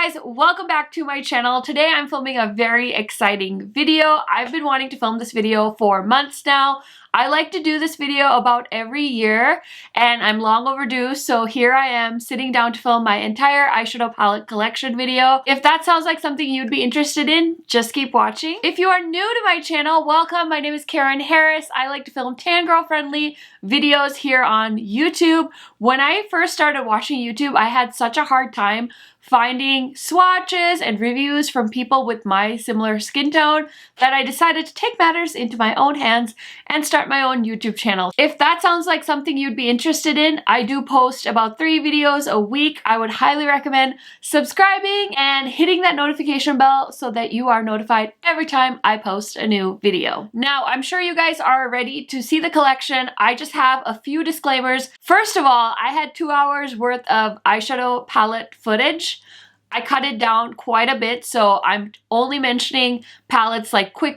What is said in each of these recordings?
guys, welcome back to my channel. Today I'm filming a very exciting video. I've been wanting to film this video for months now. I like to do this video about every year and I'm long overdue, so here I am sitting down to film my entire eyeshadow palette collection video. If that sounds like something you'd be interested in, just keep watching. If you are new to my channel, welcome. My name is Karen Harris. I like to film tan girl friendly videos here on YouTube. When I first started watching YouTube, I had such a hard time finding swatches and reviews from people with my similar skin tone that I decided to take matters into my own hands and start my own YouTube channel. If that sounds like something you'd be interested in, I do post about 3 videos a week. I would highly recommend subscribing and hitting that notification bell so that you are notified every time I post a new video. Now, I'm sure you guys are ready to see the collection. I just have a few disclaimers. First of all, I had 2 hours worth of eyeshadow palette footage. I cut it down quite a bit, so I'm only mentioning palettes like quick.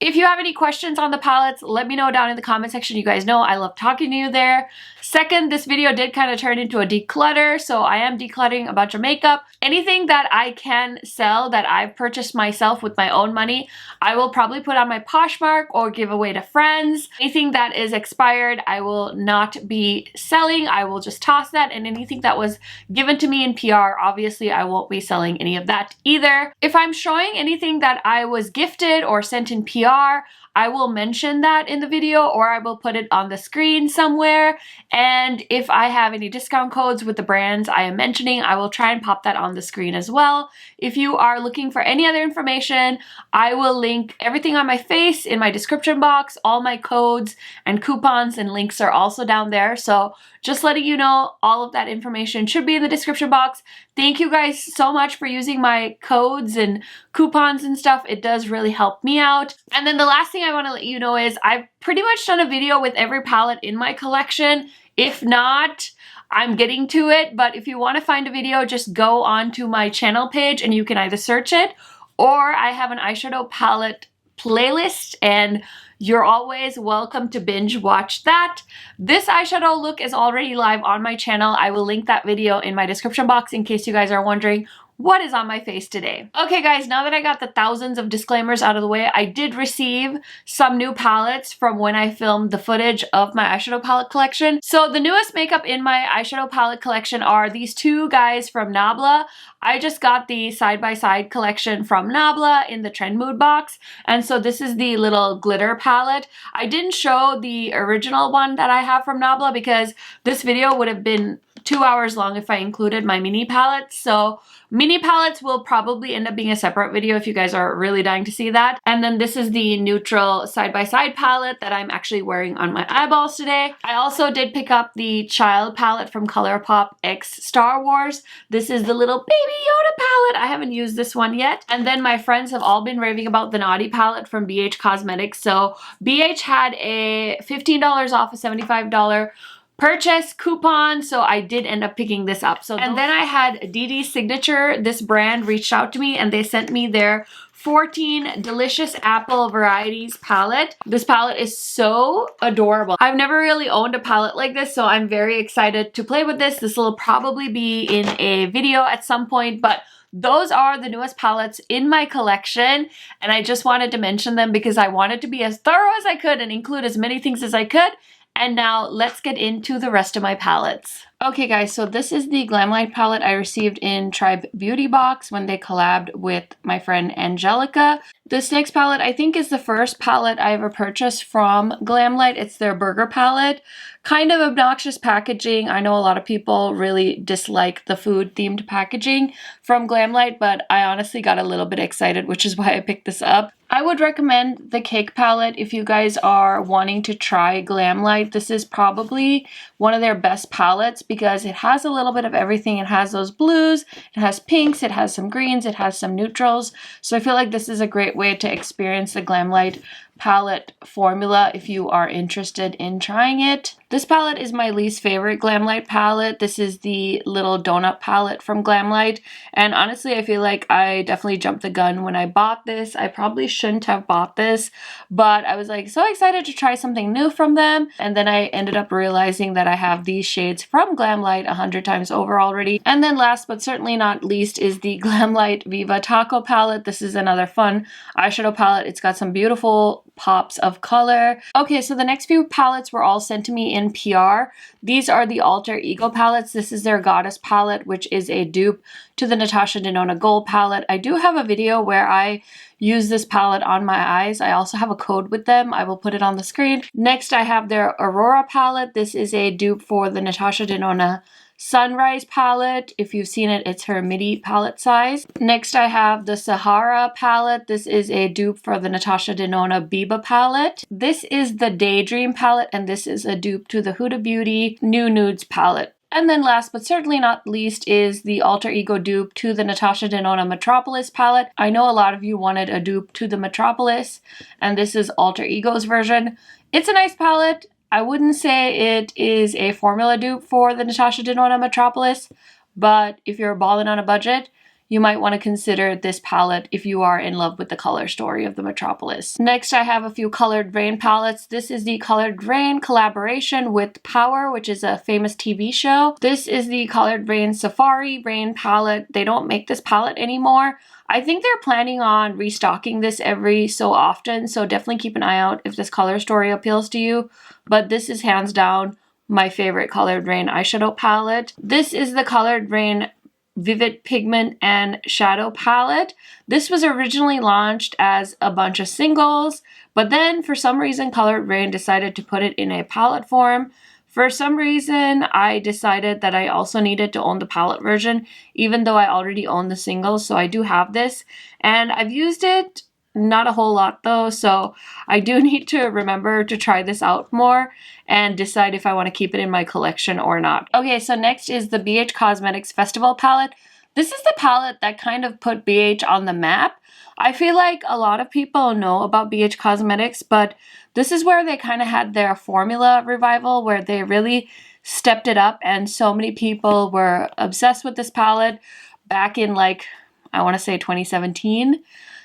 If you have any questions on the palettes, let me know down in the comment section. You guys know I love talking to you there. Second, this video did kind of turn into a declutter, so I am decluttering a bunch of makeup. Anything that I can sell that I've purchased myself with my own money, I will probably put on my Poshmark or give away to friends. Anything that is expired, I will not be selling. I will just toss that, and anything that was given to me in PR, obviously I won't be selling any of that either. If I'm showing anything that I was gifted or sent in PR, I will mention that in the video or I will put it on the screen somewhere. And if I have any discount codes with the brands I am mentioning, I will try and pop that on the screen as well. If you are looking for any other information, I will link everything on my face in my description box. All my codes and coupons and links are also down there. So just letting you know, all of that information should be in the description box. Thank you guys so much for using my codes and coupons and stuff. It does really help me out. And then the last thing I want to let you know is I've pretty much done a video with every palette in my collection. If not, I'm getting to it. But if you want to find a video, just go onto my channel page and you can either search it, or I have an eyeshadow palette playlist and you're always welcome to binge watch that. This eyeshadow look is already live on my channel. I will link that video in my description box in case you guys are wondering what is on my face today. Okay guys, now that I got the thousands of disclaimers out of the way, I did receive some new palettes from when I filmed the footage of my eyeshadow palette collection. So the newest makeup in my eyeshadow palette collection are these 2 guys from Nabla. I just got the side-by-side collection from Nabla in the Trend Mood box, and so this is the little glitter palette. I didn't show the original one that I have from Nabla because this video would have been 2 hours long if I included my mini palettes. So mini palettes will probably end up being a separate video if you guys are really dying to see that. And then this is the neutral side-by-side palette that I'm actually wearing on my eyeballs today. I also did pick up the Child palette from Colourpop X Star Wars. This is the little Baby Yoda palette. I haven't used this one yet. And then my friends have all been raving about the Naughty palette from BH Cosmetics. So BH had a $15 off a $75 purchase coupon, so I did end up picking this up. And then I had DD Signature. This brand reached out to me and they sent me their 14 Delicious Apple Varieties palette. This palette is so adorable. I've never really owned a palette like this, so I'm very excited to play with this. This will probably be in a video at some point, but those are the newest palettes in my collection, and I just wanted to mention them because I wanted to be as thorough as I could and include as many things as I could. And now let's get into the rest of my palettes. Okay guys, so this is the Glamlite palette I received in Tribe Beauty box when they collabed with my friend Angelica. This next palette I think is the first palette I ever purchased from Glamlite. It's their Burger palette. Kind of obnoxious packaging. I know a lot of people really dislike the food themed packaging from Glamlite, but I honestly got a little bit excited, which is why I picked this up. I would recommend the Cake palette if you guys are wanting to try Glamlite. This is probably one of their best palettes because it has a little bit of everything. It has those blues, it has pinks, it has some greens, it has some neutrals. So I feel like this is a great way to experience the Glamlite palette formula if you are interested in trying it. This palette is my least favorite Glamlite palette. This is the little donut palette from Glamlite, and honestly I feel like I definitely jumped the gun when I bought this. I probably shouldn't have bought this, but I was like so excited to try something new from them, and then I ended up realizing that I have these shades from Glamlite 100 times over already. And then last but certainly not least is the Glamlite Viva Taco palette. This is another fun eyeshadow palette. It's got some beautiful pops of color. Okay, so the next few palettes were all sent to me in PR. These are the Alter Ego palettes. This is their Goddess palette, which is a dupe to the Natasha Denona Gold palette. I do have a video where I use this palette on my eyes. I also have a code with them. I will put it on the screen. Next, I have their Aurora palette. This is a dupe for the Natasha Denona Sunrise palette. If you've seen it, it's her midi palette size. Next, I have the Sahara palette. This is a dupe for the Natasha Denona Biba palette. This is the Daydream palette, and this is a dupe to the Huda Beauty New Nudes palette. And then last but certainly not least is the Alter Ego dupe to the Natasha Denona Metropolis palette. I know a lot of you wanted a dupe to the Metropolis, and this is Alter Ego's version. It's a nice palette. I wouldn't say it is a formula dupe for the Natasha Denona Metropolis, but if you're balling on a budget, you might want to consider this palette if you are in love with the color story of the Metropolis. Next, I have a few Colored Rain palettes. This is the Colored Rain collaboration with Power, which is a famous TV show. This is the Colored Rain Safari Rain palette. They don't make this palette anymore. I think they're planning on restocking this every so often, so definitely keep an eye out if this color story appeals to you. But this is hands down my favorite Colored Rain eyeshadow palette. This is the Colored Rain Vivid Pigment and Shadow palette. This was originally launched as a bunch of singles, but then for some reason Colored Rain decided to put it in a palette form. For some reason, I decided that I also needed to own the palette version, even though I already own the singles, so I do have this. And I've used it, not a whole lot though, so I do need to remember to try this out more and decide if I want to keep it in my collection or not. Okay, so next is the BH Cosmetics Festival palette. This is the palette that kind of put BH on the map. I feel like a lot of people know about BH Cosmetics, but this is where they kind of had their formula revival, where they really stepped it up, and so many people were obsessed with this palette back in, like, I want to say 2017.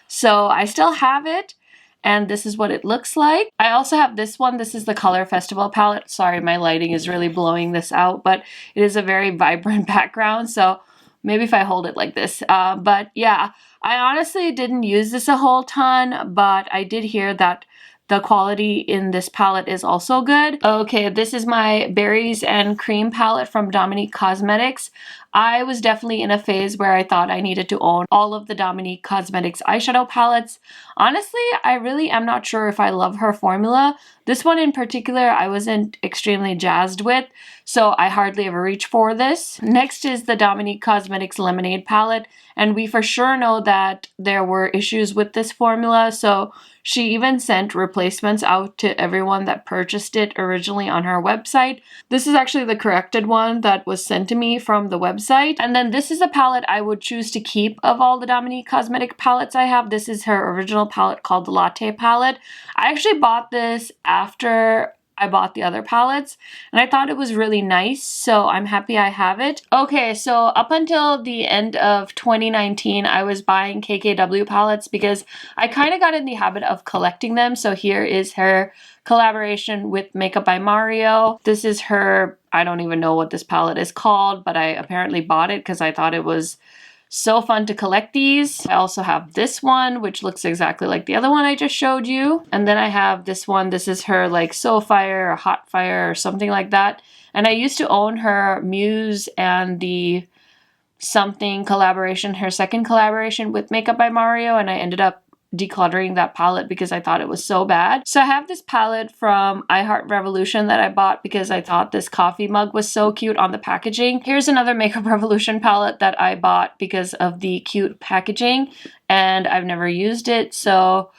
So I still have it, and this is what it looks like. I also have this one. This is the Color Festival palette. Sorry, my lighting is really blowing this out, but it is a very vibrant background, so maybe if I hold it like this. But yeah, I honestly didn't use this a whole ton, but I did hear that the quality in this palette is also good. Okay, this is my Berries and Cream palette from Dominique Cosmetics. I was definitely in a phase where I thought I needed to own all of the Dominique Cosmetics eyeshadow palettes. Honestly, I really am not sure if I love her formula. This one in particular, I wasn't extremely jazzed with, so I hardly ever reach for this. Next is the Dominique Cosmetics Lemonade palette, and we for sure know that there were issues with this formula, so she even sent replacements out to everyone that purchased it originally on her website. This is actually the corrected one that was sent to me from the website. And then this is a palette I would choose to keep of all the Dominique Cosmetic palettes I have. This is her original palette called the Latte palette. I actually bought this after I bought the other palettes, and I thought it was really nice, so I'm happy I have it. Okay, so up until the end of 2019, I was buying KKW palettes because I kind of got in the habit of collecting them. So here is her collaboration with Makeup by Mario. This is her, I don't even know what this palette is called, but I apparently bought it because I thought it was so fun to collect these. I also have this one, which looks exactly like the other one I just showed you. And then I have this one. This is her like So Fire or Hot Fire or something like that. And I used to own her Muse and the something collaboration, her second collaboration with Makeup by Mario, and I ended up decluttering that palette because I thought it was so bad. So I have this palette from iHeart Revolution that I bought because I thought this coffee mug was so cute on the packaging. Here's another Makeup Revolution palette that I bought because of the cute packaging, and I've never used it, so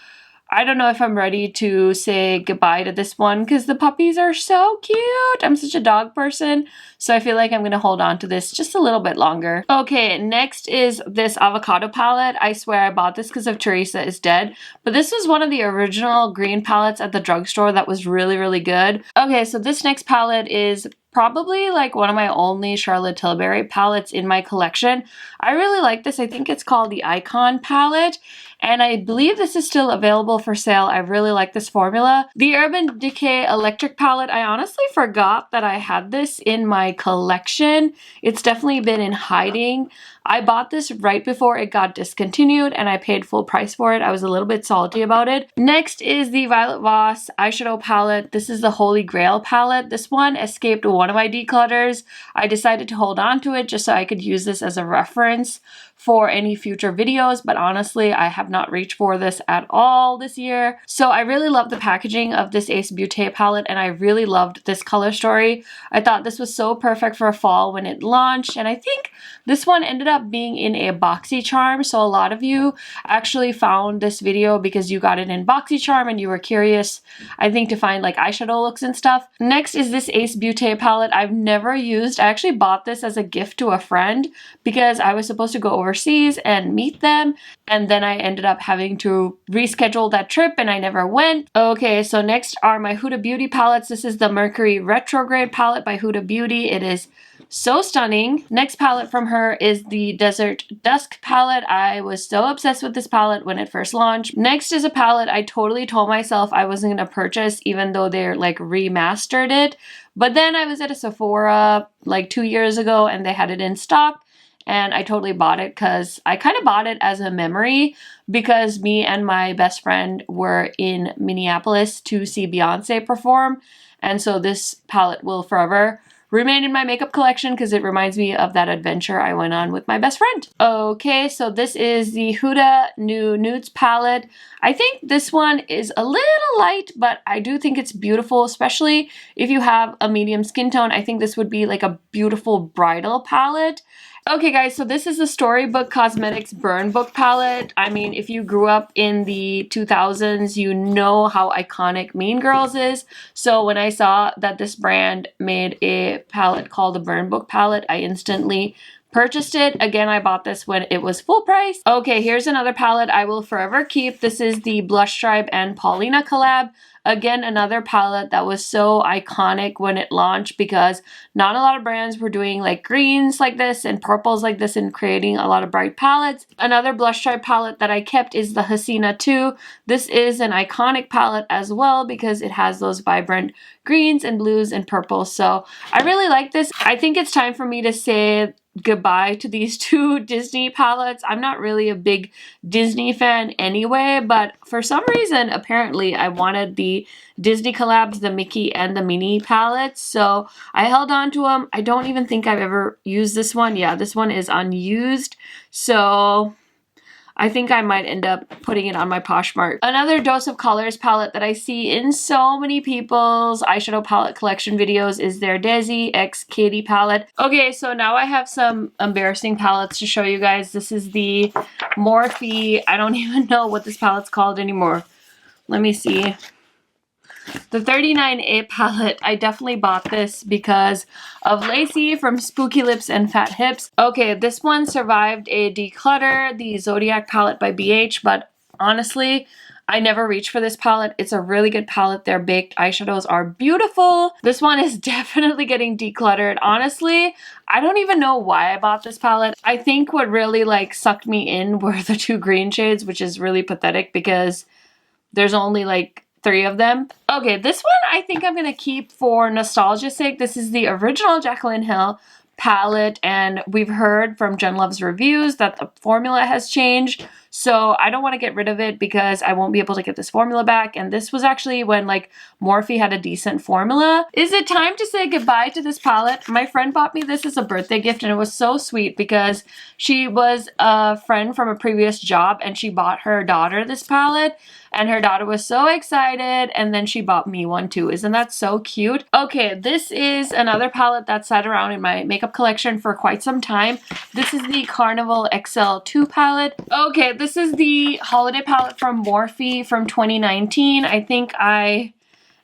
I don't know if I'm ready to say goodbye to this one because the puppies are so cute. I'm such a dog person, so I feel like I'm going to hold on to this just a little bit longer. Okay, next is this avocado palette. I swear I bought this because of Teresa is Dead, but this was one of the original green palettes at the drugstore that was really, really good. Okay, so this next palette is probably like one of my only Charlotte Tilbury palettes in my collection. I really like this. I think it's called the Icon palette, and I believe this is still available for sale. I really like this formula. The Urban Decay Electric palette, I honestly forgot that I had this in my collection. It's definitely been in hiding. I bought this right before it got discontinued and I paid full price for it. I was a little bit salty about it. Next is the Violet Voss eyeshadow palette. This is the Holy Grail palette. This one escaped one of my declutters. I decided to hold on to it just so I could use this as a reference for any future videos, but honestly, I have not reached for this at all this year. So I really love the packaging of this Ace Beauty palette, and I really loved this color story. I thought this was so perfect for fall when it launched, and I think this one ended up being in a BoxyCharm, so a lot of you actually found this video because you got it in BoxyCharm and you were curious, I think, to find like eyeshadow looks and stuff. Next is this Ace Beauty palette. I've never used. I actually bought this as a gift to a friend because I was supposed to go overseas and meet them, and then I ended up having to reschedule that trip and I never went. Okay, so next are my Huda Beauty palettes. This is the Mercury Retrograde palette by Huda Beauty. It is so stunning. Next palette from her is the Desert Dusk palette. I was so obsessed with this palette when it first launched. Next is a palette I totally told myself I wasn't going to purchase even though they're like remastered it. But then I was at a Sephora like 2 years ago and they had it in stock. And I totally bought it because I kind of bought it as a memory because me and my best friend were in Minneapolis to see Beyonce perform. And so this palette will forever remain in my makeup collection because it reminds me of that adventure I went on with my best friend. Okay, so this is the Huda New Nudes palette. I think this one is a little light, but I do think it's beautiful, especially if you have a medium skin tone. I think this would be like a beautiful bridal palette. Okay guys, so this is the Storybook Cosmetics Burn Book palette. I mean, if you grew up in the 2000s, you know how iconic Mean Girls is. So when I saw that this brand made a palette called the Burn Book palette, I instantly purchased it. Again, I bought this when it was full price. Okay, here's another palette I will forever keep. This is the Blush Tribe and Paulina collab. Again, another palette that was so iconic when it launched because not a lot of brands were doing like greens like this and purples like this and creating a lot of bright palettes. Another Blush Tribe palette that I kept is the Hasina 2. This is an iconic palette as well because it has those vibrant greens and blues and purples. So I really like this. I think it's time for me to say goodbye to these two Disney palettes. I'm not really a big Disney fan anyway, but for some reason, apparently, I wanted the Disney collabs, the Mickey and the Minnie palettes, so I held on to them. I don't even think I've ever used this one. Yeah, this one is unused, so I think I might end up putting it on my Poshmark. Another Dose of Colors palette that I see in so many people's eyeshadow palette collection videos is their Desi X Katie palette. Okay, so now I have some embarrassing palettes to show you guys. This is the Morphe. I don't even know what this palette's called anymore. Let me see. The 39A palette, I definitely bought this because of Lacey from Spooky Lips and Fat Hips. Okay, this one survived a declutter, the Zodiac palette by BH, but honestly, I never reached for this palette. It's a really good palette. Their baked eyeshadows are beautiful. This one is definitely getting decluttered. Honestly, I don't even know why I bought this palette. I think what really like sucked me in were the two green shades, which is really pathetic because there's only like 3 of them. Okay, this one I think I'm going to keep for nostalgia's sake. This is the original Jaclyn Hill palette, and we've heard from Jen Love's reviews that the formula has changed, so I don't want to get rid of it because I won't be able to get this formula back, and this was actually when like Morphe had a decent formula. Is it time to say goodbye to this palette? My friend bought me this as a birthday gift, and it was so sweet because she was a friend from a previous job and she bought her daughter this palette, and her daughter was so excited, and then she bought me one too. Isn't that so cute? Okay, this is another palette that sat around in my makeup collection for quite some time. This is the Carnival XL2 palette. Okay, this is the holiday palette from Morphe from 2019. I think I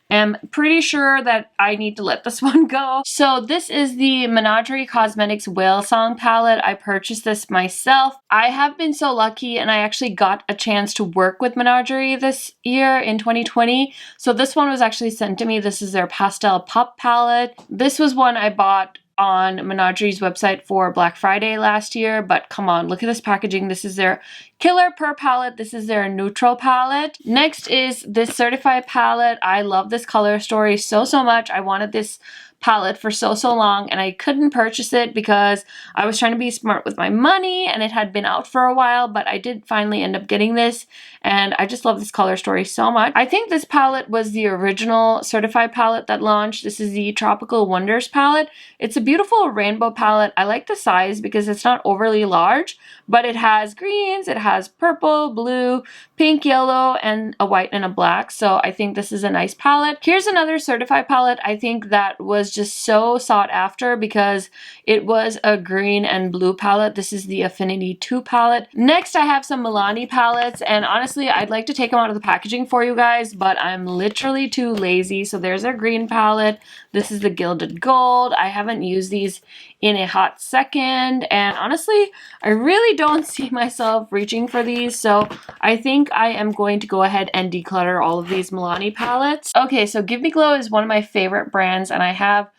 am pretty sure that I need to let this one go. So this is the Menagerie Cosmetics Whale Song palette. I purchased this myself. I have been so lucky, and I actually got a chance to work with Menagerie this year in 2020. So this one was actually sent to me. This is their Pastel Pop palette. This was one I bought on Menagerie's website for Black Friday last year, but come on, look at this packaging. This is their Killer Per palette. This is their neutral palette. Next is this Certifeye palette. I love this color story so much. I wanted this palette for so long, and I couldn't purchase it because I was trying to be smart with my money, and it had been out for a while, but I did finally end up getting this, and I just love this color story so much. I think this palette was the original Certifeye palette that launched. This is the Tropical Wonders palette. It's a beautiful rainbow palette. I like the size because it's not overly large, but it has greens, it has purple, blue, pink, yellow, and a white and a black. So I think this is a nice palette. Here's another Certifeye palette. I think that was just so sought after because it was a green and blue palette. This is the Affinity 2 palette. Next, I have some Milani palettes, and honestly, I'd like to take them out of the packaging for you guys, but I'm literally too lazy. So there's a green palette. This is the Gilded Gold. I haven't used these in a hot second, and honestly, I really don't see myself reaching for these, so I think I am going to go ahead and declutter all of these Milani palettes. Okay, so Give Me Glow is one of my favorite brands, and I have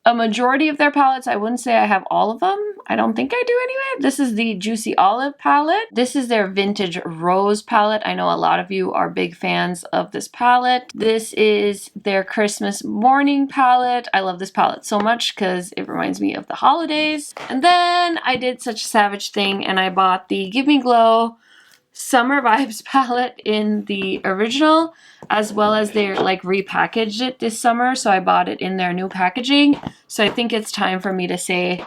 a majority of their palettes. I wouldn't say I have all of them. I don't think I do anyway. This is the Juicy Olive palette. This is their Vintage Rose palette. I know a lot of you are big fans of this palette. This is their Christmas Morning palette. I love this palette so much because it reminds me of the holidays. And then I did such a savage thing, and I bought the Give Me Glow Summer Vibes palette in the original, as well as they like repackaged it this summer, so I bought it in their new packaging. So I think it's time for me to say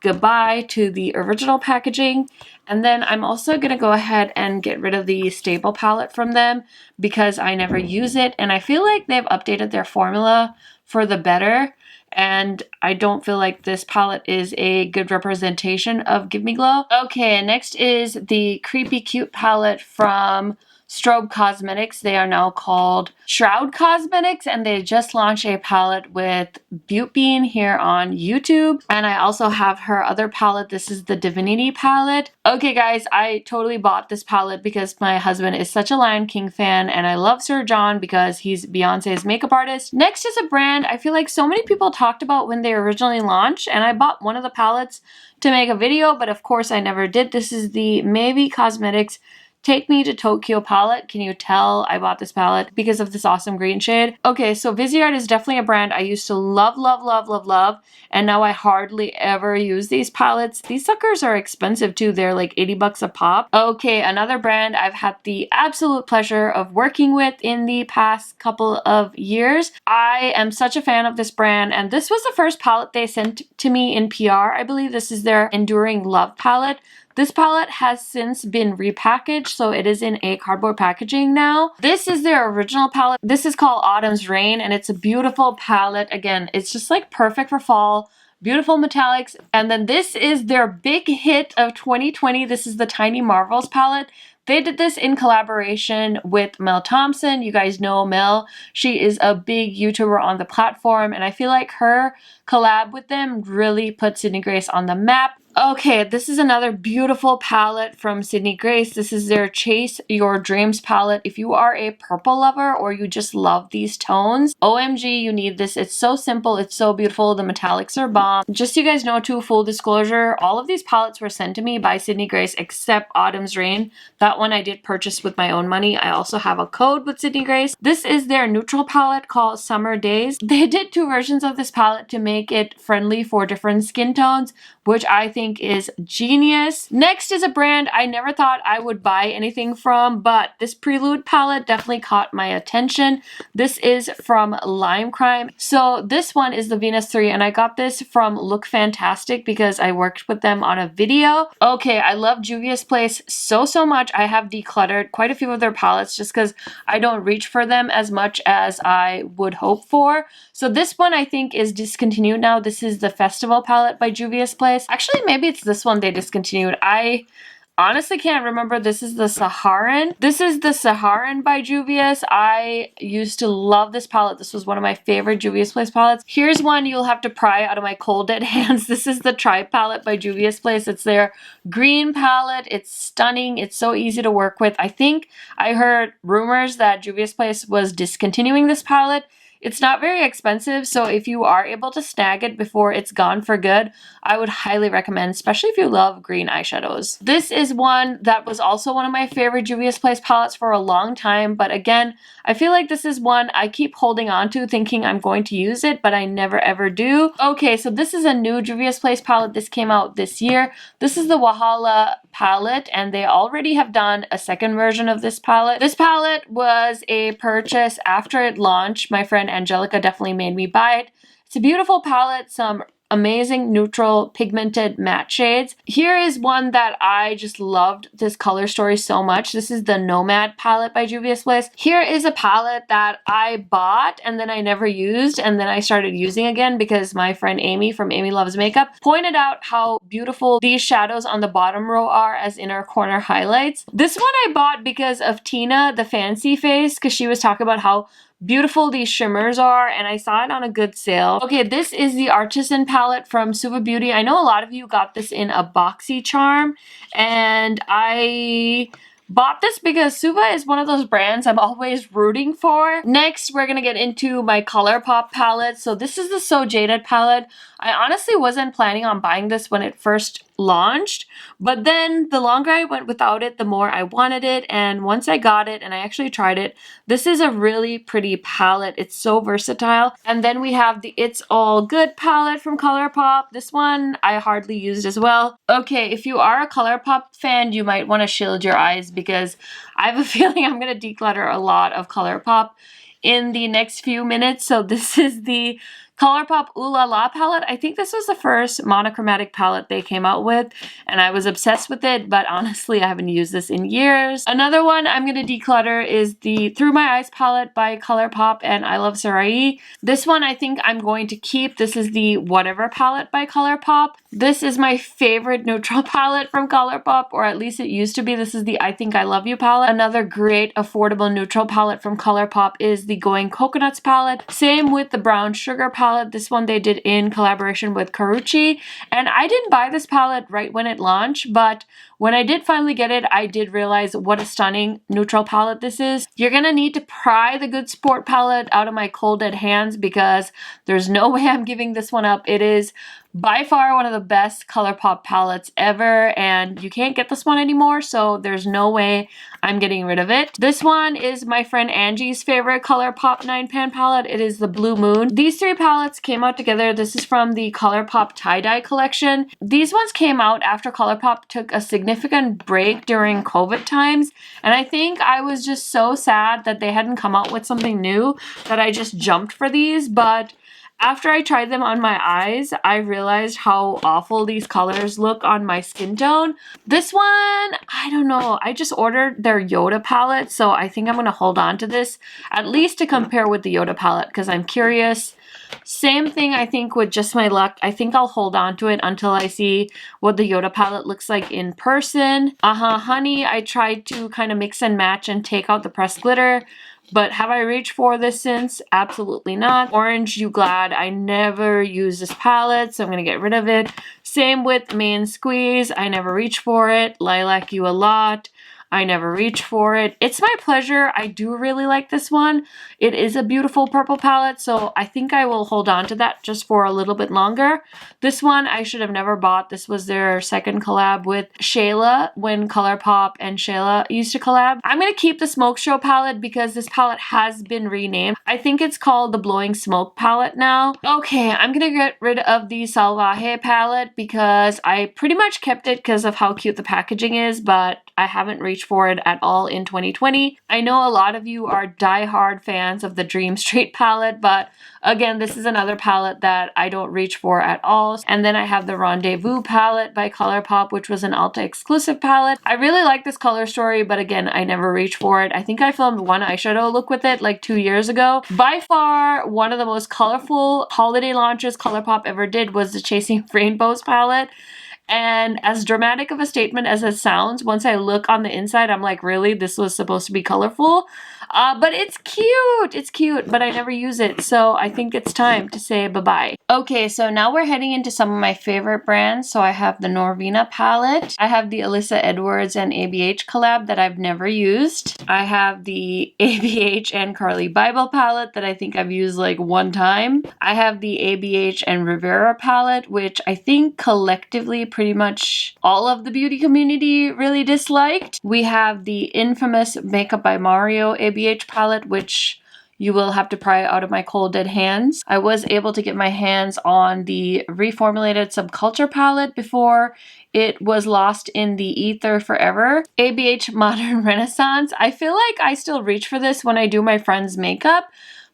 goodbye to the original packaging. And then I'm also going to go ahead and get rid of the Staple palette from them because I never use it, and I feel like they've updated their formula for the better. And I don't feel like this palette is a good representation of Give Me Glow. Okay, next is the Creepy Cute palette from Strobe Cosmetics. They are now called Shroud Cosmetics, and they just launched a palette with Butte Bean here on YouTube. And I also have her other palette. This is the Divinity palette. Okay guys, I totally bought this palette because my husband is such a Lion King fan, and I love Sir John because he's Beyonce's makeup artist. Next is a brand I feel like so many people talked about when they originally launched, and I bought one of the palettes to make a video, but of course I never did. This is the Maybe Cosmetics Take Me to Tokyo palette. Can you tell I bought this palette because of this awesome green shade? Okay, so Viseart is definitely a brand I used to love, and now I hardly ever use these palettes. These suckers are expensive too. They're like 80 bucks a pop. Okay, another brand I've had the absolute pleasure of working with in the past couple of years. I am such a fan of this brand, and this was the first palette they sent to me in PR. I believe this is their Enduring Love palette. This palette has since been repackaged, so it is in a cardboard packaging now. This is their original palette. This is called Autumn's Rain, and it's a beautiful palette. Again, it's just like perfect for fall. Beautiful metallics. And then this is their big hit of 2020. This is the Tiny Marvels palette. They did this in collaboration with Mel Thompson. You guys know Mel. She is a big YouTuber on the platform, and I feel like her collab with them really put Sydney Grace on the map. Okay, this is another beautiful palette from Sydney Grace. This is their Chase Your Dreams palette. If you are a purple lover or you just love these tones, OMG, you need this. It's so simple. It's so beautiful. The metallics are bomb. Just so you guys know too, full disclosure, all of these palettes were sent to me by Sydney Grace except Autumn's Rain. That one I did purchase with my own money. I also have a code with Sydney Grace. This is their neutral palette called Summer Days. They did two versions of this palette to make it friendly for different skin tones, which I think is genius. Next is a brand I never thought I would buy anything from, but this Prelude palette definitely caught my attention. This is from Lime Crime. So this one is the Venus 3, and I got this from Look Fantastic because I worked with them on a video. Okay, I love Juvia's Place so much. I have decluttered quite a few of their palettes just because I don't reach for them as much as I would hope for. So this one I think is discontinued now. This is the Festival palette by Juvia's Place. Actually, maybe it's this one they discontinued. I honestly can't remember. This is the Saharan. This is the Saharan by Juvia's. I used to love this palette. This was one of my favorite Juvia's Place palettes. Here's one you'll have to pry out of my cold dead hands. This is the Tribe palette by Juvia's Place. It's their green palette. It's stunning. It's so easy to work with. I think I heard rumors that Juvia's Place was discontinuing this palette. It's not very expensive, so if you are able to snag it before it's gone for good, I would highly recommend, especially if you love green eyeshadows. This is one that was also one of my favorite Juvia's Place palettes for a long time, but again, I feel like this is one I keep holding on to thinking I'm going to use it, but I never ever do. Okay, so this is a new Juvia's Place palette. This came out this year. This is the Wahala palette, and they already have done a second version of this palette. This palette was a purchase after it launched. My friend Angelica definitely made me buy it. It's a beautiful palette, some amazing neutral pigmented matte shades. Here is one that I just loved this color story so much. This is the Nomad palette by Juvia's Place. Here is a palette that I bought and then I never used, and then I started using again because my friend Amy from Amy Loves Makeup pointed out how beautiful these shadows on the bottom row are as inner corner highlights. This one I bought because of Tina, the Fancy Face, because she was talking about how beautiful these shimmers are, and I saw it on a good sale. Okay, this is the Artisan palette from Suva Beauty. I know a lot of you got this in a boxy charm, and I bought this because Suva is one of those brands I'm always rooting for. Next, we're gonna get into my Colourpop palette. So this is the So Jaded palette. I honestly wasn't planning on buying this when it first launched, but then the longer I went without it, the more I wanted it, and once I got it and I actually tried it, this is a really pretty palette. It's so versatile. And then we have the It's All Good palette from Colourpop. This one I hardly used as well. Okay, if you are a Colourpop fan, you might want to shield your eyes because I have a feeling I'm going to declutter a lot of Colourpop in the next few minutes. So this is the Colourpop Ooh La La palette. I think this was the first monochromatic palette they came out with, and I was obsessed with it, but honestly, I haven't used this in years. Another one I'm going to declutter is the Through My Eyes palette by Colourpop and I Love Sarai. This one I think I'm going to keep. This is the Whatever palette by Colourpop. This is my favorite neutral palette from Colourpop, or at least it used to be. This is the I Think I Love You palette. Another great affordable neutral palette from Colourpop is the Going Coconuts palette. Same with the Brown Sugar palette. This one they did in collaboration with Karuchi, and I didn't buy this palette right when it launched, but when I did finally get it, I did realize what a stunning neutral palette this is. You're gonna need to pry the Good Sport palette out of my cold dead hands because there's no way I'm giving this one up. It is by far one of the best Colourpop palettes ever, and you can't get this one anymore, so there's no way I'm getting rid of it. This one is my friend Angie's favorite Colourpop 9-pan palette. It is the Blue Moon. These three palettes came out together. This is from the Colourpop tie-dye collection. These ones came out after Colourpop took a significant break during COVID times, and I think I was just so sad that they hadn't come out with something new that I just jumped for these, but after I tried them on my eyes, I realized how awful these colors look on my skin tone. This one, I don't know. I just ordered their Yoda palette, so I think I'm going to hold on to this, at least to compare with the Yoda palette, because I'm curious. Same thing, I think, with Just My Luck. I think I'll hold on to it until I see what the Yoda palette looks like in person. Honey, I tried to kind of mix and match and take out the pressed glitter. But have I reached for this since? Absolutely not. Orange You Glad, I never use this palette, so I'm going to get rid of it. Same with Main Squeeze, I never reach for it. Lilac You A Lot. I never reach for it. It's my pleasure. I do really like this one. It is a beautiful purple palette, so I think I will hold on to that just for a little bit longer. This one I should have never bought. This was their second collab with Shayla when Colourpop and Shayla used to collab. I'm going to keep the Smoke Show palette because this palette has been renamed. I think it's called the Blowing Smoke palette now. Okay, I'm going to get rid of the Salvaje palette because I pretty much kept it because of how cute the packaging is, but I haven't reached for it at all in 2020. I know a lot of you are die-hard fans of the Dream Street palette, but again, this is another palette that I don't reach for at all. And then I have the Rendezvous palette by Colourpop, which was an Ulta exclusive palette. I really like this color story, but again, I never reach for it. I think I filmed one eyeshadow look with it like 2 years ago. By far, one of the most colorful holiday launches Colourpop ever did was the Chasing Rainbows palette. And as dramatic of a statement as it sounds, once I look on the inside, I'm like, really? This was supposed to be colorful? But it's cute. It's cute, but I never use it. So I think it's time to say bye-bye. Okay, so now we're heading into some of my favorite brands. So I have the Norvina palette. I have the Alyssa Edwards and ABH collab that I've never used. I have the ABH and Carly Bible palette that I think I've used like one time. I have the ABH and Rivera palette, which I think collectively pretty much all of the beauty community really disliked. We have the infamous Makeup by Mario ABH palette, which you will have to pry out of my cold dead hands. I was able to get my hands on the reformulated Subculture palette before it was lost in the ether forever. ABH Modern Renaissance. I feel like I still reach for this when I do my friend's makeup,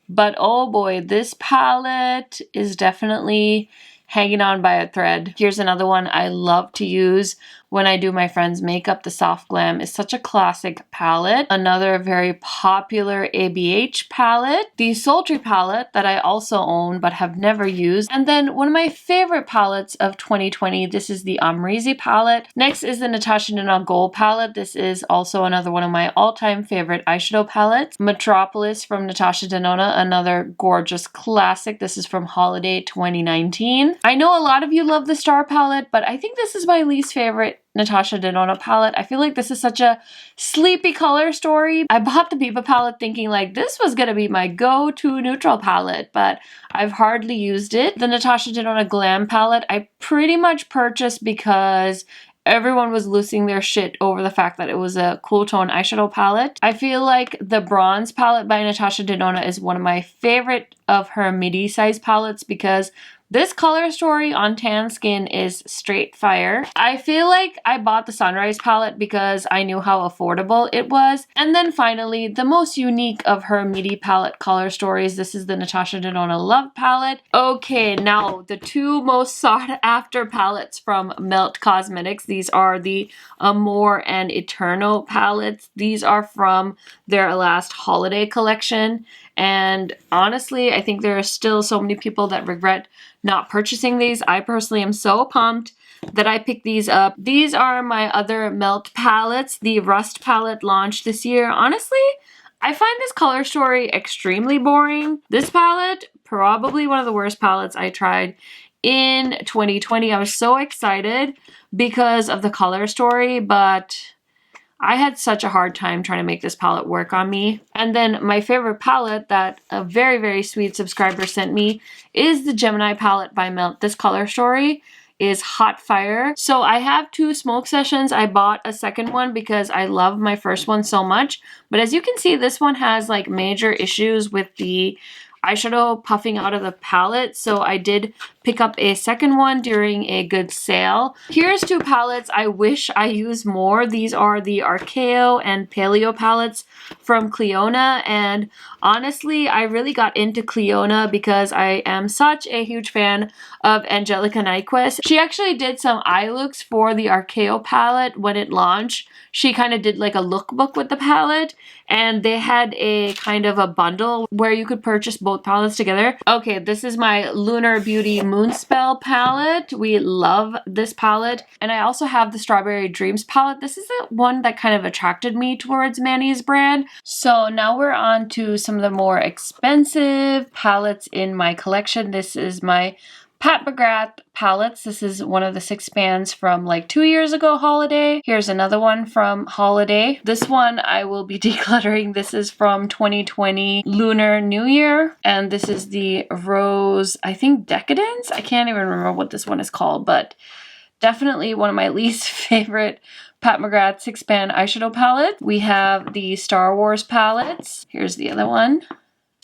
but oh boy, this palette is definitely hanging on by a thread. Here's another one I love to use when I do my friend's makeup. The Soft Glam is such a classic palette. Another very popular ABH palette. The Sultry palette that I also own but have never used. And then one of my favorite palettes of 2020, this is the Amrezy palette. Next is the Natasha Denona Gold palette. This is also another one of my all-time favorite eyeshadow palettes. Metropolis from Natasha Denona, another gorgeous classic. This is from Holiday 2019. I know a lot of you love the Star palette, but I think this is my least favorite Natasha Denona palette. I feel like this is such a sleepy color story. I bought the Biba palette thinking like this was gonna be my go-to neutral palette, but I've hardly used it. The Natasha Denona Glam palette I pretty much purchased because everyone was losing their shit over the fact that it was a cool tone eyeshadow palette. I feel like the Bronze palette by Natasha Denona is one of my favorite of her midi size palettes because this color story on tan skin is straight fire. I feel like I bought the Sunrise palette because I knew how affordable it was. And then finally, the most unique of her midi palette color stories. This is the Natasha Denona Love palette. Okay, now the two most sought after palettes from Melt Cosmetics. These are the Amore and Eterno palettes. These are from their last holiday collection. And honestly, I think there are still so many people that regret not purchasing these. I personally am so pumped that I picked these up. These are my other Melt palettes. The Rust palette launched this year. Honestly, I find this color story extremely boring. This palette, probably one of the worst palettes I tried in 2020. I was so excited because of the color story, but I had such a hard time trying to make this palette work on me. And then my favorite palette that a very, very sweet subscriber sent me is the Gemini palette by Melt. This color story is hot fire. So I have two smoke sessions. I bought a second one because I love my first one so much. But as you can see, this one has like major issues with the eyeshadow puffing out of the palette, so I did pick up a second one during a good sale. Here's two palettes I wish I used more. These are the Archeo and Paleo palettes from Cliona, and honestly, I really got into Cliona because I am such a huge fan of Angelica Nyquist. She actually did some eye looks for the Archeo palette when it launched. She kind of did like a lookbook with the palette, and they had a kind of a bundle where you could purchase both palettes together. Okay, this is my Lunar Beauty Moonspell palette. We love this palette. And I also have the Strawberry Dreams palette. This is the one that kind of attracted me towards Manny's brand. So now we're on to some of the more expensive palettes in my collection. This is my Pat McGrath palettes. This is one of the 6 pans from like 2 years ago holiday. Here's another one from holiday. This one I will be decluttering. This is from 2020 Lunar New Year. And this is the Rose, I think Decadence? I can't even remember what this one is called, but definitely one of my least favorite Pat McGrath 6-pan eyeshadow palette. We have the Star Wars palettes. Here's the other one.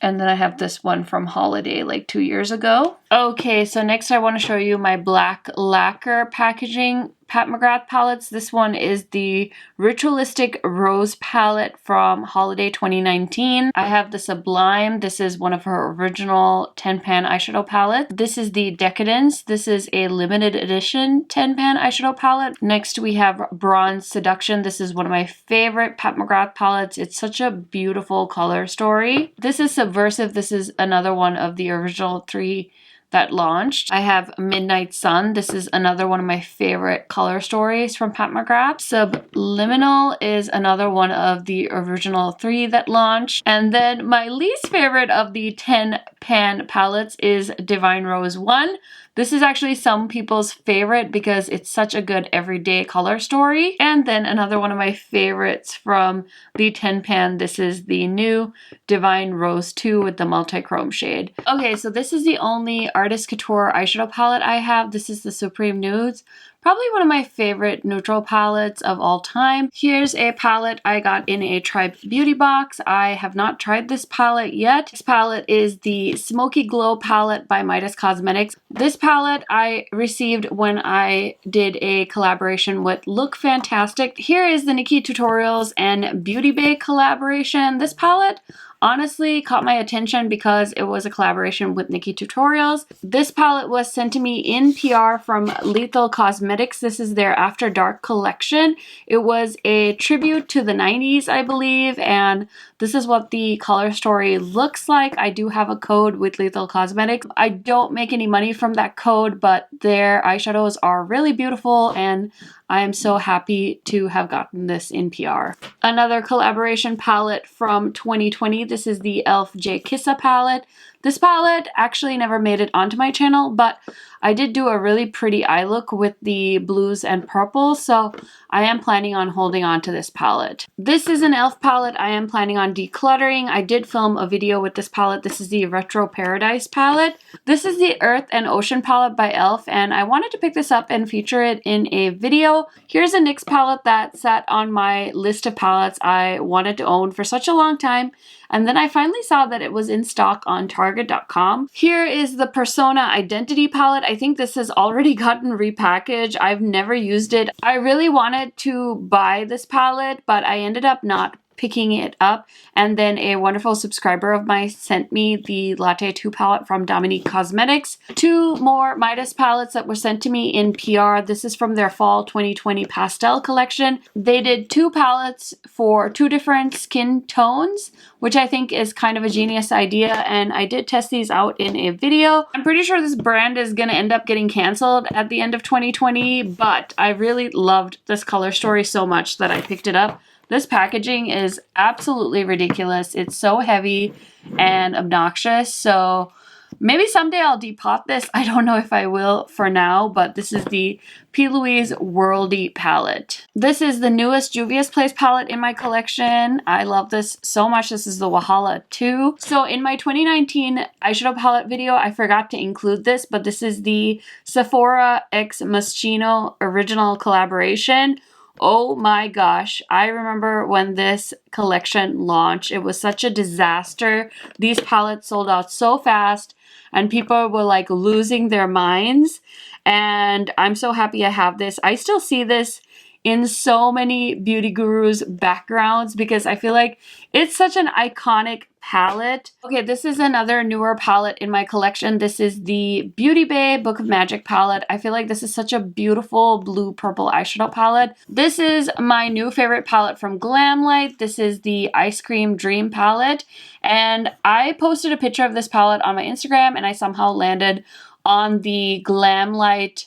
And then I have this one from holiday like 2 years ago. Okay, so next I want to show you my black lacquer packaging Pat McGrath palettes. This one is the Ritualistic Rose palette from holiday 2019. I have the Sublime. This is one of her original 10-pan eyeshadow palettes. This is the Decadence. This is a limited edition 10-pan eyeshadow palette. Next we have Bronze Seduction. This is one of my favorite Pat McGrath palettes. It's such a beautiful color story. This is Subversive. This is another one of the original 3 that launched. I have Midnight Sun. This is another one of my favorite color stories from Pat McGrath. Subliminal is another one of the original 3 that launched. And then my least favorite of the 10-pan palettes is Divine Rose 1. This is actually some people's favorite because it's such a good everyday color story. And then another one of my favorites from the 10-pan, this is the new Divine Rose 2 with the multi-chrome shade. Okay, so this is the only Artist Couture eyeshadow palette I have. This is the Supreme Nudes. Probably one of my favorite neutral palettes of all time. Here's a palette I got in a Tribe Beauty box. I have not tried this palette yet. This palette is the Smoky Glow palette by Midas Cosmetics. This palette I received when I did a collaboration with Look Fantastic. Here is the Nikki Tutorials and Beauty Bay collaboration. This palette honestly caught my attention because it was a collaboration with Nikki Tutorials. This palette was sent to me in PR from Lethal Cosmetics. This is their After Dark collection. It was a tribute to the 90s, I believe, and this is what the color story looks like. I do have a code with Lethal Cosmetics. I don't make any money from that code, but their eyeshadows are really beautiful and I am so happy to have gotten this in PR. Another collaboration palette from 2020. This is the e.l.f. J. Kissa palette. This palette actually never made it onto my channel, but I did do a really pretty eye look with the blues and purples, so I am planning on holding on to this palette. This is an e.l.f. palette I am planning on decluttering. I did film a video with this palette. This is the Retro Paradise palette. This is the Earth and Ocean palette by e.l.f. and I wanted to pick this up and feature it in a video. Here's a NYX palette that sat on my list of palettes I wanted to own for such a long time. And then I finally saw that it was in stock on Target.com. Here is the Persona Identity palette. I think this has already gotten repackaged. I've never used it. I really wanted to buy this palette, but I ended up not picking it up, and then a wonderful subscriber of mine sent me the Latte 2 palette from Dominique Cosmetics. 2 more Midas palettes that were sent to me in PR. This is from their Fall 2020 Pastel collection. They did 2 palettes for 2 different skin tones, which I think is kind of a genius idea, and I did test these out in a video. I'm pretty sure this brand is going to end up getting canceled at the end of 2020, but I really loved this color story so much that I picked it up. This packaging is absolutely ridiculous. It's so heavy and obnoxious, so maybe someday I'll depot this. I don't know if I will for now, but this is the P. Louise Worldy palette. This is the newest Juvia's Place palette in my collection. I love this so much. This is the Wahala 2. So in my 2019 eyeshadow palette video, I forgot to include this, but this is the Sephora x Moschino original collaboration. Oh my gosh, I remember when this collection launched. It was such a disaster. These palettes sold out so fast and people were like losing their minds. And I'm so happy I have this. I still see this in so many beauty gurus' backgrounds because I feel like it's such an iconic palette. Okay, this is another newer palette in my collection. This is the Beauty Bay Book of Magic palette. I feel like this is such a beautiful blue-purple eyeshadow palette. This is my new favorite palette from Glamlite. This is the Ice Cream Dream palette. And I posted a picture of this palette on my Instagram and I somehow landed on the Glamlite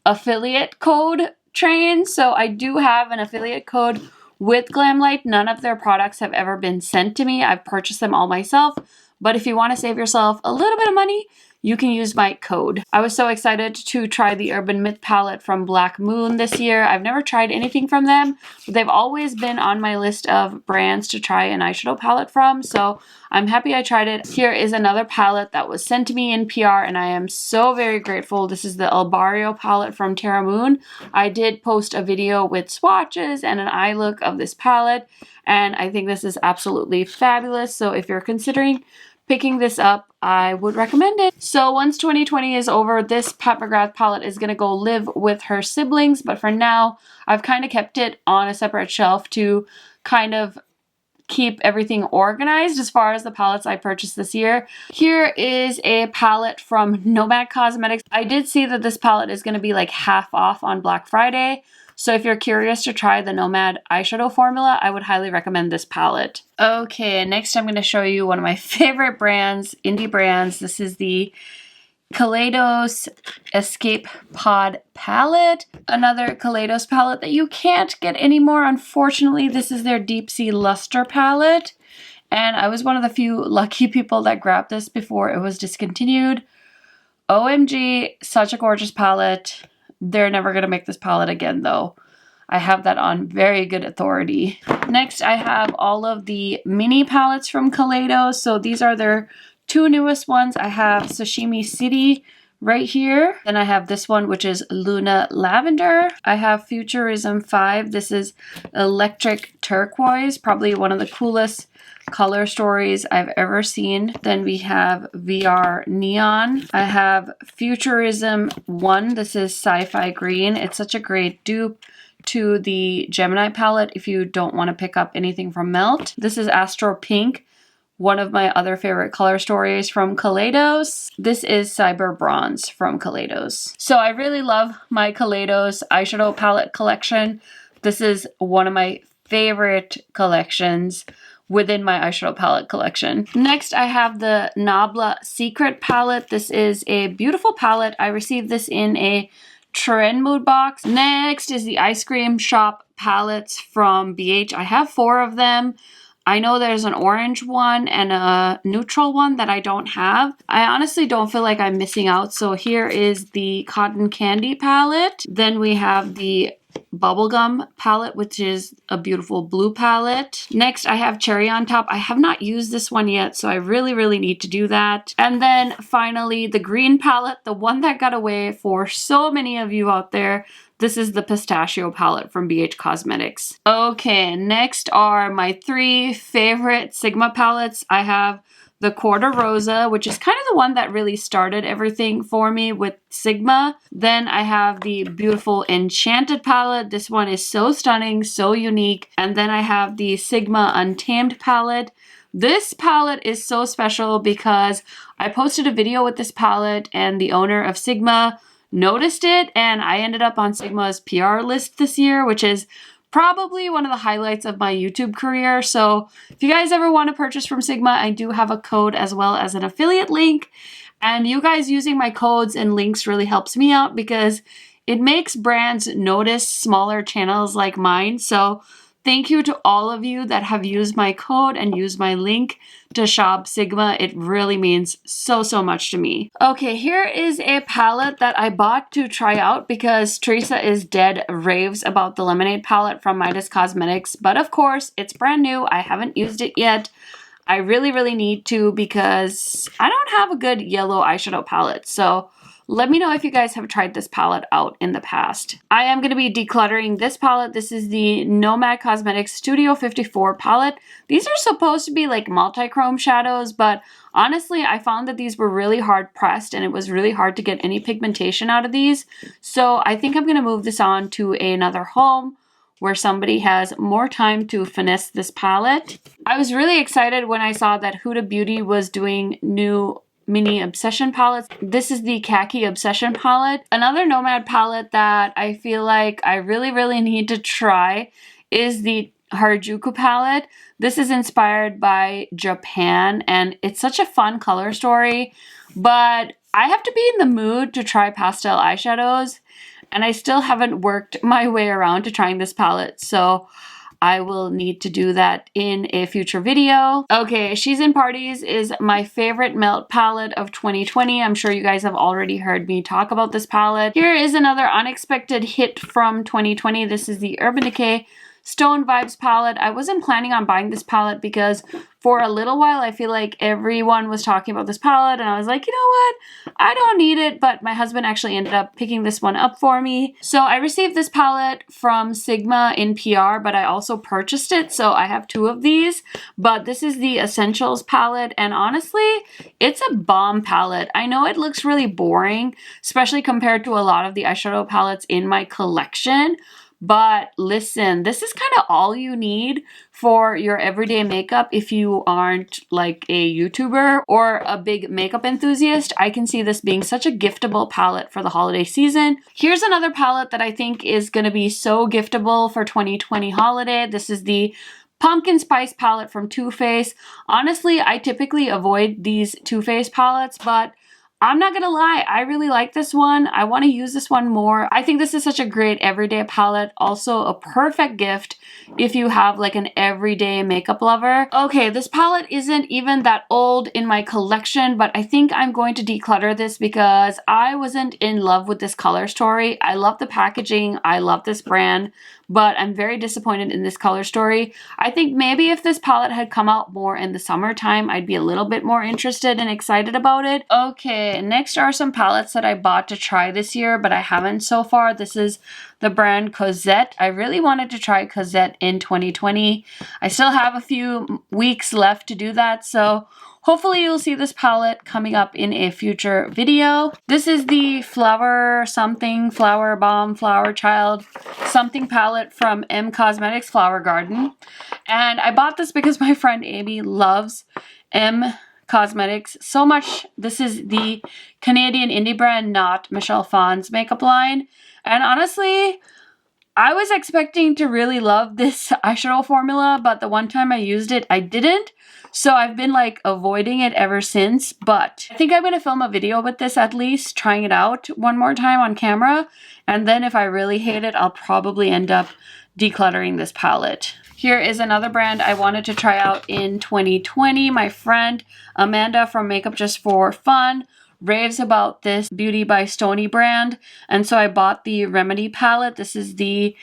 affiliate code train. So I do have an affiliate code with Glamlite. None of their products have ever been sent to me. I've purchased them all myself. But if you want to save yourself a little bit of money, you can use my code. I was so excited to try the Urban Myth palette from Black Moon this year. I've never tried anything from them, but they've always been on my list of brands to try an eyeshadow palette from, so I'm happy I tried it. Here is another palette that was sent to me in PR, and I am so very grateful. This is the El Barrio palette from Terra Moon. I did post a video with swatches and an eye look of this palette, and I think this is absolutely fabulous. So if you're considering picking this up, I would recommend it. So once 2020 is over, this Pat McGrath palette is going to go live with her siblings, but for now, I've kind of kept it on a separate shelf to kind of keep everything organized as far as the palettes I purchased this year. Here is a palette from Nomad Cosmetics. I did see that this palette is going to be like half off on Black Friday. So if you're curious to try the Nomad eyeshadow formula, I would highly recommend this palette. Okay, next I'm going to show you one of my favorite brands, indie brands. This is the Kaleidos Escape Pod palette. Another Kaleidos palette that you can't get anymore, unfortunately. This is their Deep Sea Luster palette. And I was one of the few lucky people that grabbed this before it was discontinued. OMG, such a gorgeous palette. They're never going to make this palette again though. I have that on very good authority. Next, I have all of the mini palettes from Kaleidos. So these are their two newest ones. I have Sashimi City right here. Then I have this one, which is Luna Lavender. I have Futurism 5. This is Electric Turquoise, probably one of the coolest color stories I've ever seen. Then we have VR Neon. I have Futurism 1. This is Sci-Fi Green. It's such a great dupe to the Gemini palette if you don't want to pick up anything from Melt. This is Astro Pink, one of my other favorite color stories from Kaleidos. This is Cyber Bronze from Kaleidos. So I really love my Kaleidos eyeshadow palette collection. This is one of my favorite collections within my eyeshadow palette collection. Next, I have the Nabla Secret palette. This is a beautiful palette. I received this in a Trend Mood box. Next is the Ice Cream Shop palettes from BH. I have 4 of them. I know there's an orange one and a neutral one that I don't have. I honestly don't feel like I'm missing out. So here is the Cotton Candy palette. Then we have the Bubblegum palette, which is a beautiful blue palette. Next, I have Cherry on Top. I have not used this one yet, so I really need to do that. And then finally, the green palette, the one that got away for so many of you out there. This is the Pistachio palette from BH Cosmetics. Okay, next are my 3 favorite Sigma palettes. I have the Quarter Rosa, which is kind of the one that really started everything for me with Sigma. Then I have the beautiful Enchanted palette. This one is so stunning, so unique. And then I have the Sigma Untamed palette. This palette is so special because I posted a video with this palette and the owner of Sigma noticed it, and I ended up on Sigma's PR list this year, which is probably one of the highlights of my YouTube career. So if you guys ever want to purchase from Sigma, I do have a code as well as an affiliate link. And you guys using my codes and links really helps me out because it makes brands notice smaller channels like mine. So thank you to all of you that have used my code and used my link to shop Sigma. It really means so much to me. Okay, here is a palette that I bought to try out because Teresa is dead raves about the Lemonade palette from Midas Cosmetics. But of course, it's brand new. I haven't used it yet. I really need to because I don't have a good yellow eyeshadow palette. So let me know if you guys have tried this palette out in the past. I am going to be decluttering this palette. This is the Nomad Cosmetics Studio 54 palette. These are supposed to be like multi-chrome shadows, but honestly, I found that these were really hard pressed and it was really hard to get any pigmentation out of these. So I think I'm going to move this on to another home where somebody has more time to finesse this palette. I was really excited when I saw that Huda Beauty was doing new mini obsession palettes. This is the Khaki Obsession palette. Another Nomad palette that I feel like I really need to try is the Harajuku palette. This is inspired by Japan and it's such a fun color story, but I have to be in the mood to try pastel eyeshadows and I still haven't worked my way around to trying this palette. So I will need to do that in a future video. Okay, She's in Parties is my favorite melt palette of 2020. I'm sure you guys have already heard me talk about this palette. Here is another unexpected hit from 2020. This is the Urban Decay Stone Vibes palette. I wasn't planning on buying this palette because for a little while I feel like everyone was talking about this palette and I was like, you know what, I don't need it, but my husband actually ended up picking this one up for me. So I received this palette from Sigma in PR, but I also purchased it, so I have 2 of these. But this is the Essentials palette, and honestly, it's a bomb palette. I know it looks really boring, especially compared to a lot of the eyeshadow palettes in my collection. But listen, this is kind of all you need for your everyday makeup if you aren't like a YouTuber or a big makeup enthusiast. I can see this being such a giftable palette for the holiday season. Here's another palette that I think is going to be so giftable for 2020 holiday. This is the Pumpkin Spice palette from Too Faced. Honestly, I typically avoid these Too Faced palettes, but I'm not gonna lie, I really like this one. I want to use this one more. I think this is such a great everyday palette. Also a perfect gift if you have like an everyday makeup lover. Okay, this palette isn't even that old in my collection, but I think I'm going to declutter this because I wasn't in love with this color story. I love the packaging, I love this brand, but I'm very disappointed in this color story. I think maybe if this palette had come out more in the summertime, I'd be a little bit more interested and excited about it. Okay, next are some palettes that I bought to try this year, but I haven't so far. This is the brand Cosette. I really wanted to try Cosette in 2020. I still have a few weeks left to do that, so hopefully you'll see this palette coming up in a future video. This is the Flower Something, Flower Bomb, Flower Child something palette from Cosmetics Flower Garden. And I bought this because my friend Amy loves Cosmetics so much. This is the Canadian indie brand, not Michelle Phan's makeup line. And honestly, I was expecting to really love this eyeshadow formula, but the one time I used it, I didn't. So I've been like avoiding it ever since, but I think I'm going to film a video with this at least, trying it out one more time on camera. And then if I really hate it, I'll probably end up decluttering this palette. Here is another brand I wanted to try out in 2020. My friend Amanda from Makeup Just for Fun raves about this Beauty by Stoney brand, and so I bought the Remedy palette. This is the,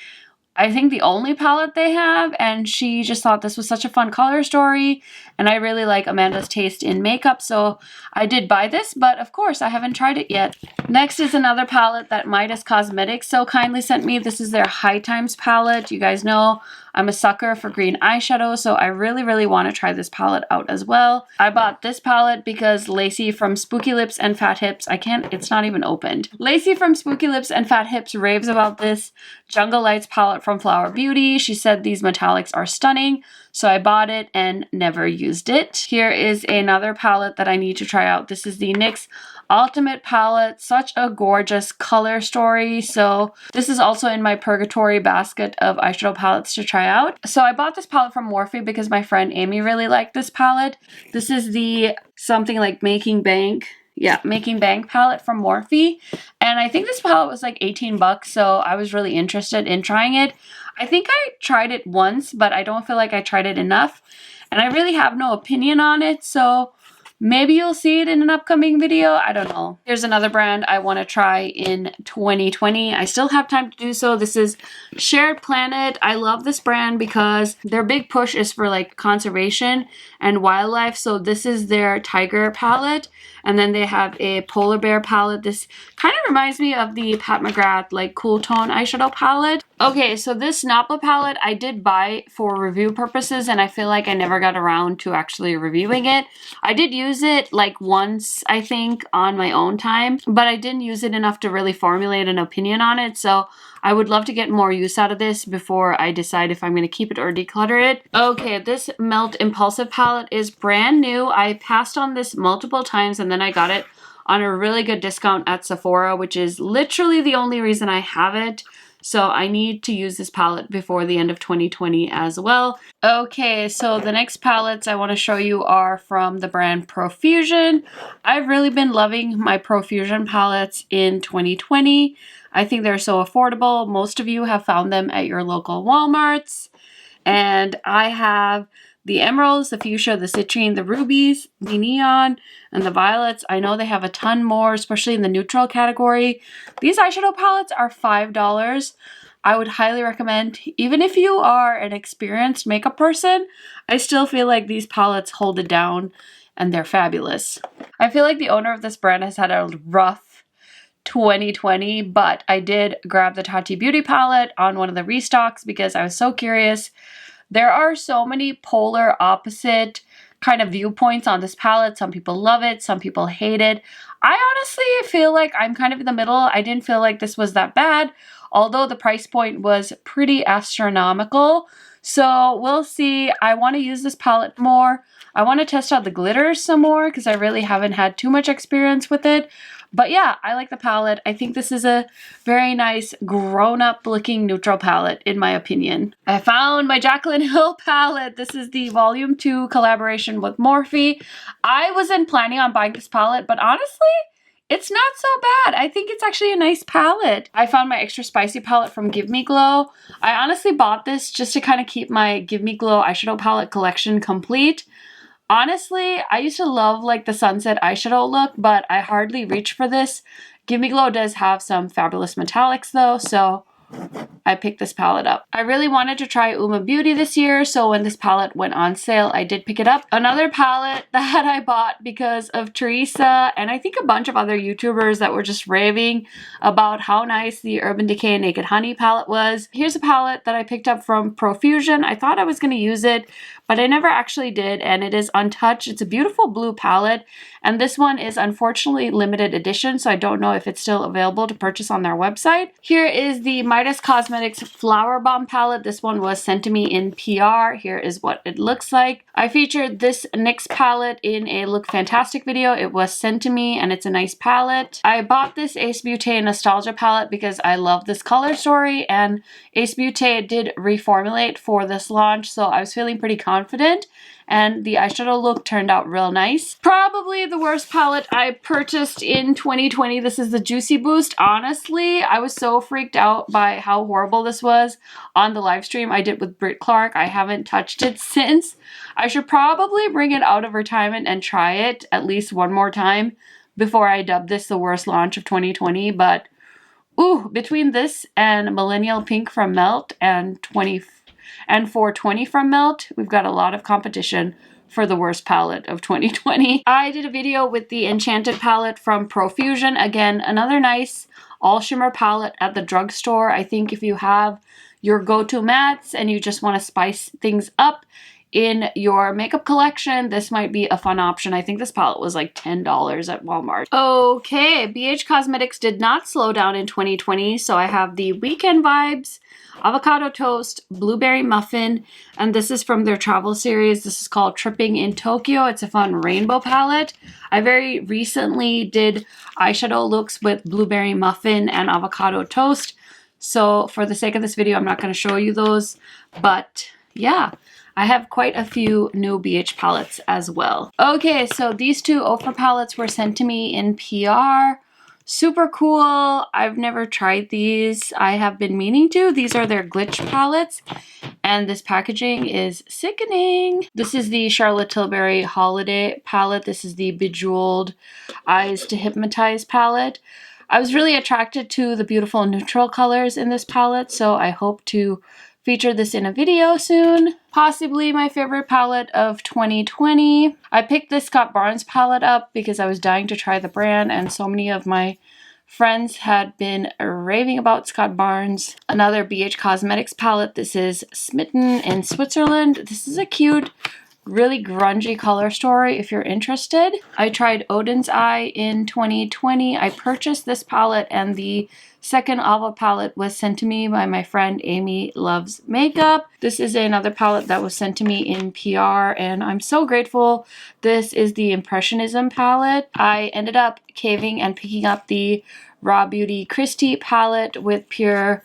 I think, the only palette they have, and she just thought this was such a fun color story, and I really like Amanda's taste in makeup, so I did buy this, but of course I haven't tried it yet. Next is another palette that Midas Cosmetics so kindly sent me. This is their High Times palette. You guys know I'm a sucker for green eyeshadow, so I really want to try this palette out as well. I bought this palette because Lacey from Spooky Lips and Fat Hips, it's not even opened. Lacey from Spooky Lips and Fat Hips raves about this Jungle Lights palette from Flower Beauty. She said these metallics are stunning, so I bought it and never used it. Here is another palette that I need to try out. This is the NYX Ultimate palette. Such a gorgeous color story. So this is also in my purgatory basket of eyeshadow palettes to try out. So I bought this palette from Morphe because my friend Amy really liked this palette. This is the something like Making Bank. Yeah, Making Bank palette from Morphe. And I think this palette was like 18 bucks, so I was really interested in trying it. I think I tried it once, but I don't feel like I tried it enough. And I really have no opinion on it, so maybe you'll see it in an upcoming video. I don't know. Here's another brand I want to try in 2020. I still have time to do so. This is Shared Planet. I love this brand because their big push is for like conservation and wildlife. So this is their Tiger palette. And then they have a Polar Bear palette. This kind of reminds me of the Pat McGrath like Cool Tone eyeshadow palette. Okay, so this Napla palette I did buy for review purposes, and I feel like I never got around to actually reviewing it. I did use it like once, I think, on my own time, but I didn't use it enough to really formulate an opinion on it, so I would love to get more use out of this before I decide if I'm going to keep it or declutter it. Okay, this Melt Impulsive palette is brand new. I passed on this multiple times and then I got it on a really good discount at Sephora, which is literally the only reason I have it. So I need to use this palette before the end of 2020 as well. Okay, so the next palettes I want to show you are from the brand Profusion. I've really been loving my Profusion palettes in 2020. I think they're so affordable. Most of you have found them at your local Walmarts. And I have the emeralds, the fuchsia, the citrine, the rubies, the neon, and the violets. I know they have a ton more, especially in the neutral category. These eyeshadow palettes are $5. I would highly recommend, even if you are an experienced makeup person, I still feel like these palettes hold it down and they're fabulous. I feel like the owner of this brand has had a rough 2020, but I did grab the Fenty Beauty palette on one of the restocks because I was so curious. There are so many polar opposite kind of viewpoints on this palette. Some people love it, some people hate it. I honestly feel like I'm kind of in the middle. I didn't feel like this was that bad, although the price point was pretty astronomical. So we'll see. I want to use this palette more. I want to test out the glitters some more because I really haven't had too much experience with it. But yeah, I like the palette. I think this is a very nice grown-up looking neutral palette in my opinion. I found my Jaclyn Hill palette. This is the Volume 2 collaboration with Morphe. I wasn't planning on buying this palette, but honestly, it's not so bad. I think it's actually a nice palette. I found my extra spicy palette from Give Me Glow. I honestly bought this just to kind of keep my Give Me Glow eyeshadow palette collection complete. Honestly, I used to love like the sunset eyeshadow look, but I hardly reach for this. Give Me Glow does have some fabulous metallics though, so I picked this palette up. I really wanted to try Uma Beauty this year, so when this palette went on sale, I did pick it up. Another palette that I bought because of Teresa and I think a bunch of other YouTubers that were just raving about how nice the Urban Decay Naked Honey palette was. Here's a palette that I picked up from Profusion. I thought I was going to use it, but I never actually did, and it is untouched. It's a beautiful blue palette, and this one is unfortunately limited edition, so I don't know if it's still available to purchase on their website. Here is the Midas Cosmetics Flower Bomb palette. This one was sent to me in PR. Here is what it looks like. I featured this NYX palette in a Look Fantastic video. It was sent to me, and it's a nice palette. I bought this Ace Beauté Nostalgia palette because I love this color story, and Ace Beauté did reformulate for this launch, so I was feeling pretty confident, and the eyeshadow look turned out real nice. Probably the worst palette I purchased in 2020. This is the Juicy Boost. Honestly, I was so freaked out by how horrible this was on the live stream I did with Britt Clark. I haven't touched it since. I should probably bring it out of retirement and try it at least one more time before I dub this the worst launch of 2020, but ooh, between this and Millennial Pink from Melt and 420 from Melt, we've got a lot of competition for the worst palette of 2020. I did a video with the Enchanted palette from Profusion. Again, another nice all shimmer palette at the drugstore. I think if you have your go-to mattes and you just want to spice things up in your makeup collection, this might be a fun option. I think this palette was like $10 at Walmart. Okay, BH Cosmetics did not slow down in 2020, so I have the Weekend Vibes Avocado Toast Blueberry Muffin, and this is from their travel series. This is called Tripping in Tokyo. It's a fun rainbow palette. I very recently did eyeshadow looks with Blueberry Muffin and Avocado Toast, so for the sake of this video, I'm not going to show you those, but yeah. I have quite a few new BH palettes as well. Okay, so these two Ofra palettes were sent to me in PR. Super cool. I've never tried these. I have been meaning to. These are their glitch palettes, and this packaging is sickening. This is the Charlotte Tilbury Holiday palette. This is the Bejeweled Eyes to Hypnotize palette. I was really attracted to the beautiful neutral colors in this palette, so I hope to feature this in a video soon. Possibly my favorite palette of 2020. I picked this Scott Barnes palette up because I was dying to try the brand, and so many of my friends had been raving about Scott Barnes. Another BH Cosmetics palette. This is Smitten in Switzerland. This is a cute, really grungy color story if you're interested. I tried Odin's Eye in 2020. I purchased this palette, and the second Ava palette was sent to me by my friend Amy Loves Makeup. This is another palette that was sent to me in PR, and I'm so grateful. This is the Impressionism palette. I ended up caving and picking up the Raw Beauty Christie palette with Pure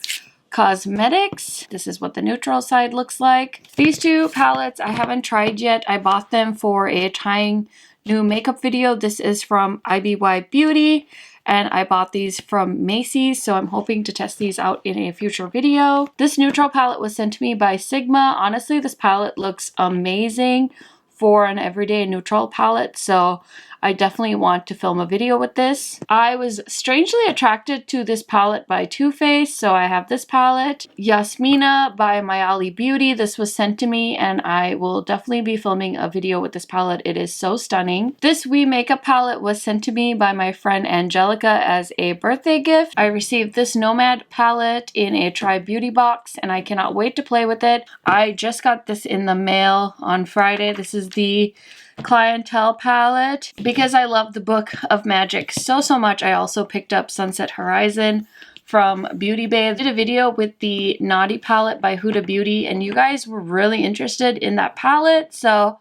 Cosmetics. This is what the neutral side looks like. These two palettes I haven't tried yet. I bought them for a trying new makeup video. This is from IBY Beauty, and I bought these from Macy's, so I'm hoping to test these out in a future video. This neutral palette was sent to me by Sigma. Honestly, this palette looks amazing for an everyday neutral palette, so I definitely want to film a video with this. I was strangely attracted to this palette by Too Faced, so I have this palette. Yasmina by Mayali Beauty. This was sent to me, and I will definitely be filming a video with this palette. It is so stunning. This We Makeup palette was sent to me by my friend Angelica as a birthday gift. I received this Nomad palette in a Try Beauty box, and I cannot wait to play with it. I just got this in the mail on Friday. This is the Clientele palette. Because I love the Book of Magic so much, I also picked up Sunset Horizon from Beauty Bay. I did a video with the Naughty palette by Huda Beauty, and you guys were really interested in that palette, so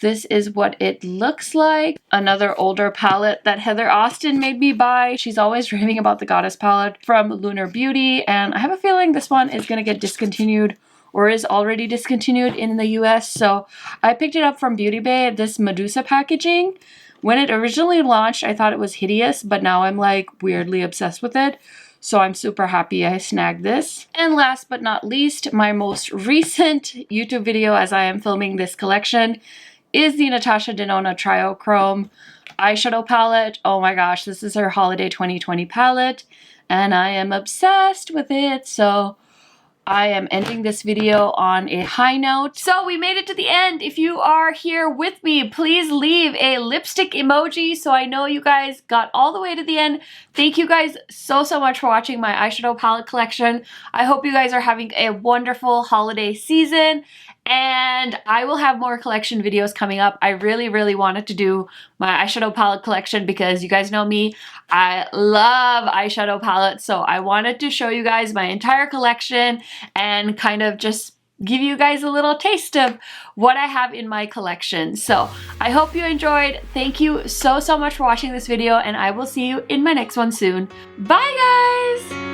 this is what it looks like. Another older palette that Heather Austin made me buy. She's always raving about the Goddess palette from Lunar Beauty, and I have a feeling this one is gonna get discontinued or is already discontinued in the US, so I picked it up from Beauty Bay, this Medusa packaging. When it originally launched, I thought it was hideous, but now I'm like weirdly obsessed with it, so I'm super happy I snagged this. And last but not least, my most recent YouTube video as I am filming this collection is the Natasha Denona Triochrome eyeshadow palette. Oh my gosh, this is her Holiday 2020 palette, and I am obsessed with it, so I am ending this video on a high note. So we made it to the end. If you are here with me, please leave a lipstick emoji so I know you guys got all the way to the end. Thank you guys so much for watching my eyeshadow palette collection. I hope you guys are having a wonderful holiday season, and I will have more collection videos coming up. I really wanted to do my eyeshadow palette collection because you guys know me, I love eyeshadow palettes, so I wanted to show you guys my entire collection and kind of just give you guys a little taste of what I have in my collection. So I hope you enjoyed. Thank you so much for watching this video, and I will see you in my next one soon. Bye guys!